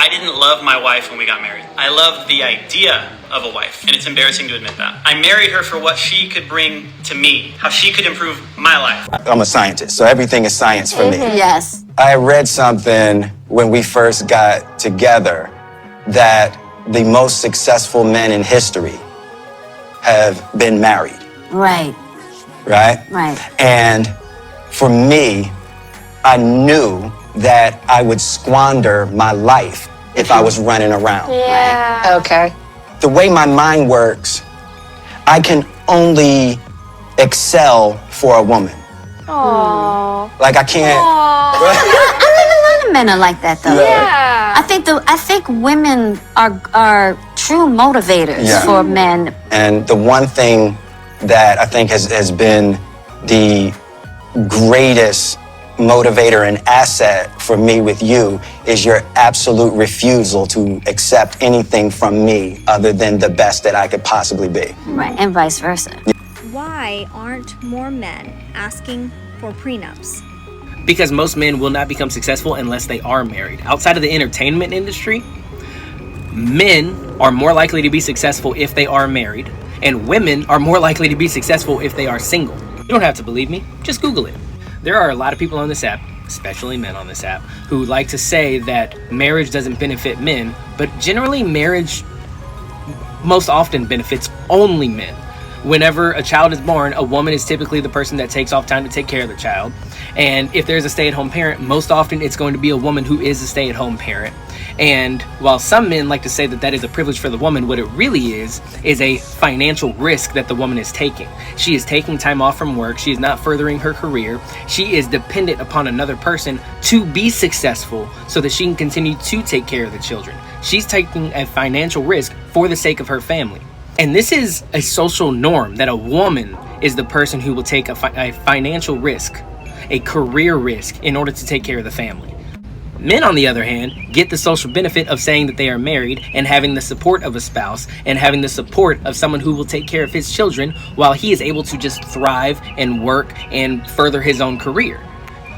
I didn't love my wife when we got married. I loved the idea of a wife, and it's embarrassing to admit that. I married her for what she could bring to me, how she could improve my life. I'm a scientist, so everything is science for me. Yes. I read something when we first got together that the most successful men in history have been married. Right. Right? Right. And for me, I knew that I would squander my life if I was running around. Yeah. Okay. The way my mind works, I can only excel for a woman. Aww. Like I can't. A lot of men are like that, though. Yeah. I think women are true motivators for men. And the one thing that I think has been the greatest motivator and asset for me with you is your absolute refusal to accept anything from me other than the best that I could possibly be. Right, and vice versa. Why aren't more men asking for prenups? Because most men will not become successful unless they are married. Outside of the entertainment industry, men are more likely to be successful if they are married, and women are more likely to be successful if they are single. You don't have to believe me, just Google it. There are a lot of people on this app, especially men on this app, who like to say that marriage doesn't benefit men, but generally marriage most often benefits only men. Whenever a child is born, a woman is typically the person that takes off time to take care of the child. And if there's a stay-at-home parent, most often it's going to be a woman who is a stay-at-home parent. And while some men like to say that that is a privilege for the woman, what it really is a financial risk that the woman is taking. She is taking time off from work. She is not furthering her career. She is dependent upon another person to be successful so that she can continue to take care of the children. She's taking a financial risk for the sake of her family. And this is a social norm that a woman is the person who will take a financial risk, a career risk in order to take care of the family. Men, on the other hand, get the social benefit of saying that they are married and having the support of a spouse and having the support of someone who will take care of his children while he is able to just thrive and work and further his own career.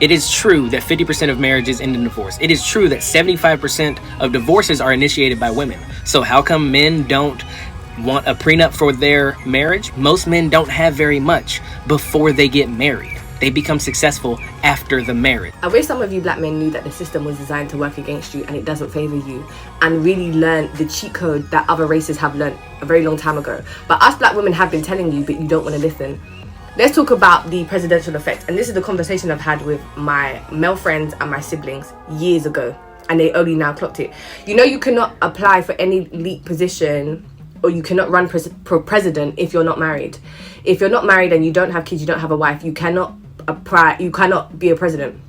It is true that 50% of marriages end in divorce. It is true that 75% of divorces are initiated by women. So how come men don't want a prenup for their marriage? Most men don't have very much before they get married. They become successful after the marriage. I wish some of you black men knew that the system was designed to work against you and it doesn't favor you, and really learn the cheat code that other races have learned a very long time ago. But us black women have been telling you, but you don't want to listen. Let's talk about the presidential effect. And this is the conversation I've had with my male friends and my siblings years ago, and they only now clocked it. You know, you cannot apply for any elite position, or you cannot run for president if you're not married. If you're not married and you don't have kids, you don't have a wife, you cannot be a president,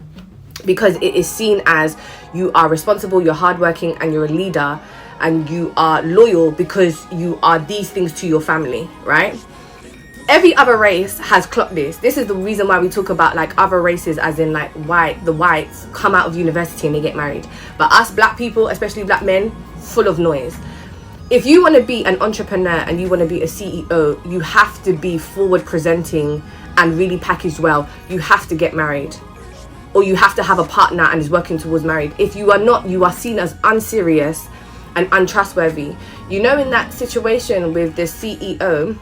because it is seen as you are responsible, you're hardworking, and you're a leader, and you are loyal because you are these things to your family, right? Every other race has clocked this. This is the reason why we talk about like other races, as in like the whites come out of university and they get married. But us black people, especially black men, full of noise. If you want to be an entrepreneur and you want to be a CEO, you have to be forward presenting and really packaged well. You have to get married, or you have to have a partner and is working towards marriage. If you are not, you are seen as unserious and untrustworthy. You know, in that situation with the CEO,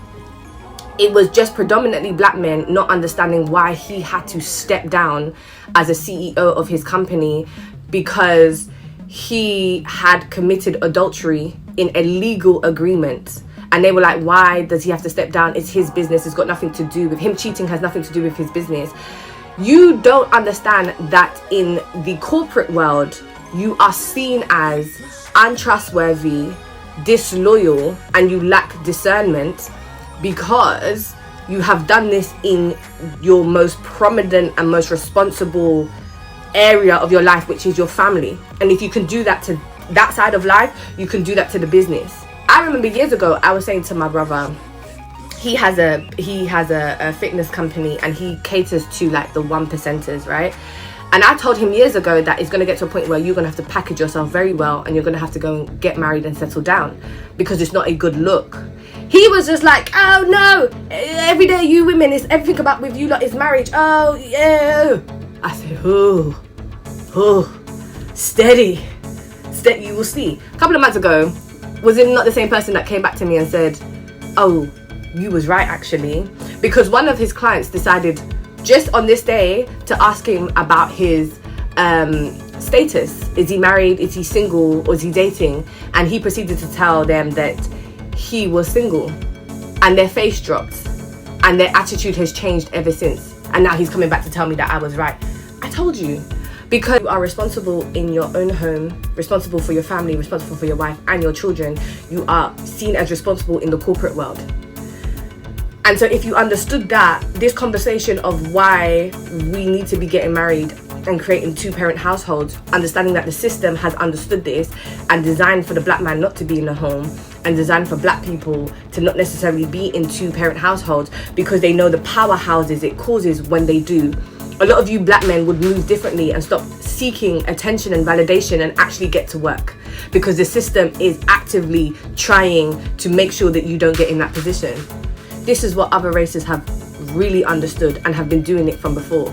it was just predominantly black men not understanding why he had to step down as a CEO of his company, because he had committed adultery in a legal agreement. And they were like, why does he have to step down? It's his business. It's got nothing to do with him. Cheating has nothing to do with his business. You don't understand that in the corporate world, you are seen as untrustworthy, disloyal, and you lack discernment because you have done this in your most prominent and most responsible area of your life, which is your family. And if you can do that to that side of life, you can do that to the business. I remember years ago, I was saying to my brother, he has a fitness company and he caters to like the 1%ers, right? And I told him years ago that it's going to get to a point where you're going to have to package yourself very well and you're going to have to go and get married and settle down, because it's not a good look. He was just like, oh no, every day you women, is everything about with you lot is marriage. Oh yeah. I said, oh, steady. that you will see. A couple of months ago, was it not the same person that came back to me and said, oh, you was right actually? Because one of his clients decided just on this day to ask him about his status. Is he married? Is he single? Or is he dating? And he proceeded to tell them that he was single, and their face dropped and their attitude has changed ever since. And now he's coming back to tell me that I was right. I told you. Because you are responsible in your own home, responsible for your family, responsible for your wife and your children, you are seen as responsible in the corporate world. And so if you understood that, this conversation of why we need to be getting married and creating two-parent households, understanding that the system has understood this and designed for the black man not to be in the home, and designed for black people to not necessarily be in two-parent households because they know the powerhouses it causes when they do. A lot of you black men would move differently and stop seeking attention and validation and actually get to work, because the system is actively trying to make sure that you don't get in that position. This is what other races have really understood and have been doing it from before.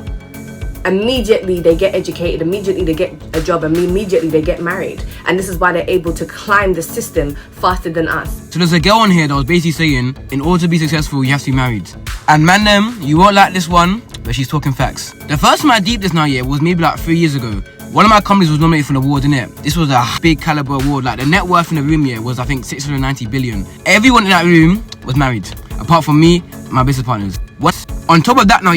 Immediately they get educated, immediately they get a job, and immediately they get married. And this is why they're able to climb the system faster than us. So there's a girl on here that was basically saying, in order to be successful, you have to be married. And man them, you won't like this one, but she's talking facts. The first time I deeped this now, was maybe like 3 years ago. One of my companies was nominated for an award, innit? This was a big caliber award. Like the net worth in the room, was I think 690 billion. Everyone in that room was married, apart from me, my business partners. What? On top of that now,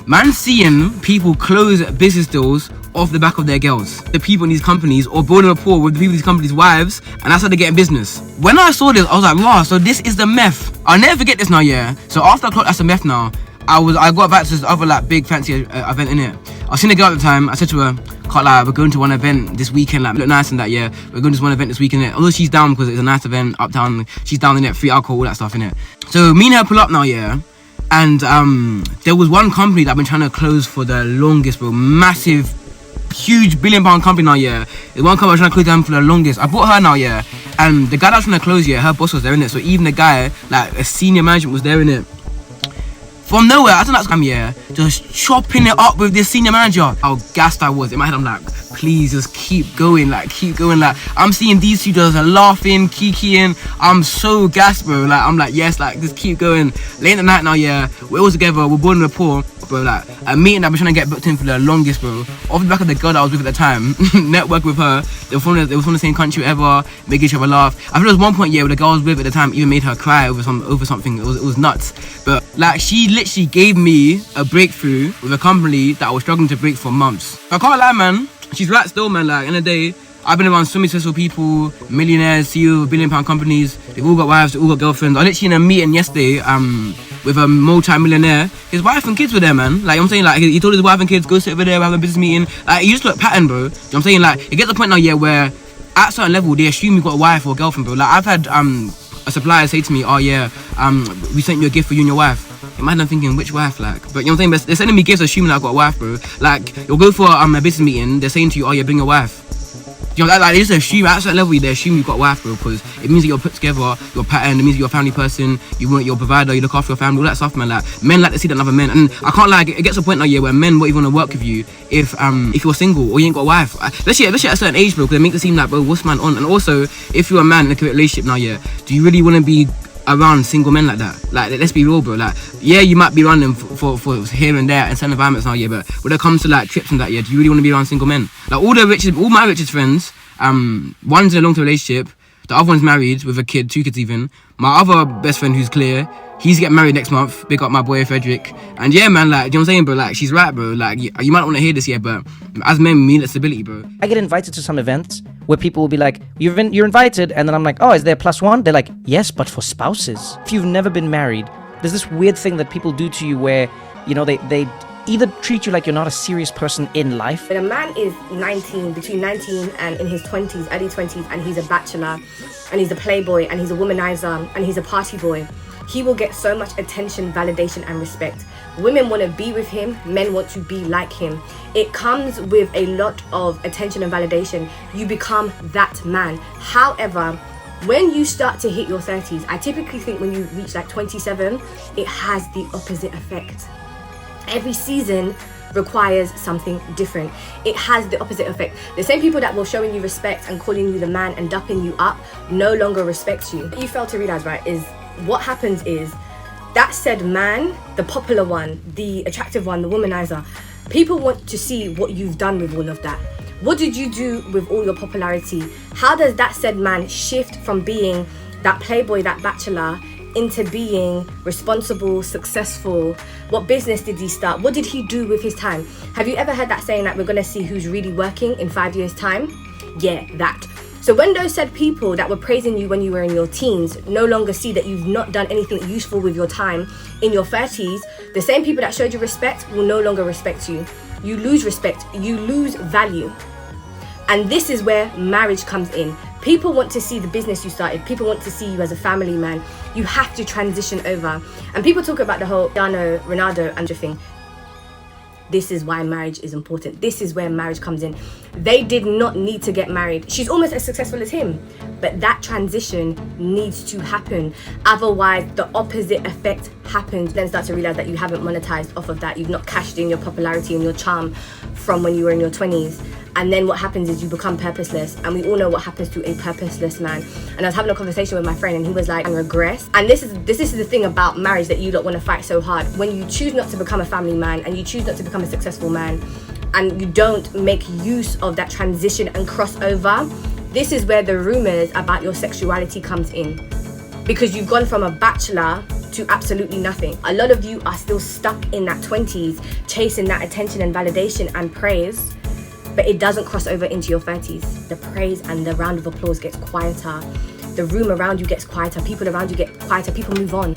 man seeing people close business deals off the back of their girls. The people in these companies, or building rapport with the people in these companies' wives, and that's how they get in business. When I saw this, I was like, wow, so this is the meth. I'll never forget this now, So after I clocked that's the meth now, I got back to this other like big fancy event in it. I seen a girl at the time. I said to her, can't lie, we're going to one event this weekend, like look nice and that, we're going to this one event this weekend. Although she's down because it's a nice event uptown, she's down in it, free alcohol, all that stuff in it. So me and her pull up now, and there was one company that I've been trying to close for the longest, bro. Massive, huge £1 billion company now, There's one company I was trying to close down for the longest. I brought her now, and the guy that was trying to close, her boss was there in it. So even the guy, like a senior management, was there in it. From nowhere, I don't know that's just chopping it up with this senior manager. How gassed I was. In my head, I'm like, please just keep going. Like, I'm seeing these two girls are laughing, kikiing. I'm so gassed, bro. Like, I'm like, yes, like, just keep going. Late at night now, we're all together, we're building rapport, bro. Like, a meeting I've been trying to get booked in for the longest, bro. Off the back of the girl that I was with at the time, network with her. They were from the same country ever, making each other laugh. I think there was one point, where the girl I was with at the time even made her cry over something. It was nuts. But, like, she literally gave me a breakthrough with a company that I was struggling to break for months. I can't lie, man. She's right still, man. Like, in the day, I've been around so many successful people, millionaires, CEO of £1 billion companies. They've all got wives, they've all got girlfriends. I literally in a meeting yesterday, with a multi-millionaire. His wife and kids were there, man. Like, I'm saying, like, he told his wife and kids, go sit over there, we're having a business meeting. Like, you just look pattern, bro. You know what I'm saying? Like, it gets to the point now, where at a certain level, they assume you've got a wife or a girlfriend, bro. Like, I've had a supplier say to me, oh yeah, we sent you a gift for you and your wife. Imagine I'm thinking, which wife, like? But you know what I'm saying? They're sending me gifts assuming I've got a wife, bro. Like, you'll go for a business meeting, they're saying to you, oh yeah, bring your wife. You know, like, they just assume, at a certain level, they assume you've got a wife, bro, because it means that you're put together, you're patterned, it means you're a family person, you're a provider, you look after your family, all that stuff, man. Like, men like to see that in other men, and I can't lie, it gets to a point now, where men won't even want to work with you if you're single or you ain't got a wife. Especially at a certain age, bro, because it makes it seem like, bro, what's man on? And also, if you're a man in a committed relationship now, do you really want to be around single men like that? Like, let's be real, bro. Like, you might be around them for here and there and certain environments now, but when it comes to like trips and that, do you really want to be around single men? Like, all my richest friends, one's in a long-term relationship, the other one's married with a kid, 2 kids even. My other best friend who's clear, he's getting married next month. Big up my boy Frederick. And yeah, man, like, you know what I'm saying, bro? Like, she's right, bro. Like, you might not want to hear this yet, but as men, we need that stability, bro. I get invited to some events where people will be like, you're invited, and then I'm like, oh, is there a +1? They're like, yes, but for spouses. If you've never been married, there's this weird thing that people do to you where, they either treat you like you're not a serious person in life. When a man is 19, between 19 and in his 20s, early 20s, and he's a bachelor, and he's a playboy, and he's a womanizer, and he's a party boy, he will get so much attention, validation, and respect. Women want to be with him, men want to be like him. It comes with a lot of attention and validation. You become that man. However, when you start to hit your 30s, I typically think when you reach like 27, it has the opposite effect. Every season requires something different. It has the opposite effect. The same people that were showing you respect and calling you the man and dupping you up no longer respect you. What you fail to realize, right, is what happens is that said man, the popular one, the attractive one, the womanizer, people want to see what you've done with all of that. What did you do with all your popularity? How does that said man shift from being that playboy, that bachelor, into being responsible, successful? What business did he start? What did he do with his time? Have you ever heard that saying that we're gonna see who's really working in 5 years' time? Yeah, that. So when those said people that were praising you when you were in your teens no longer see that you've not done anything useful with your time in your 30s, the same people that showed you respect will no longer respect you. You lose respect, you lose value. And this is where marriage comes in. People want to see the business you started. People want to see you as a family man. You have to transition over. And people talk about the whole Cristiano Ronaldo and thing. This is why marriage is important. This is where marriage comes in. They did not need to get married. She's almost as successful as him. But that transition needs to happen. Otherwise, the opposite effect happens. Then start to realize that you haven't monetized off of that. You've not cashed in your popularity and your charm from when you were in your 20s. And then what happens is you become purposeless. And we all know what happens to a purposeless man. And I was having a conversation with my friend and he was like, I regress. And this is the thing about marriage that you don't want to fight so hard. When you choose not to become a family man and you choose not to become a successful man and you don't make use of that transition and crossover, this is where the rumors about your sexuality comes in. Because you've gone from a bachelor to absolutely nothing. A lot of you are still stuck in that 20s, chasing that attention and validation and praise, but it doesn't cross over into your 30s. The praise and the round of applause gets quieter. The room around you gets quieter. People around you get quieter. People move on.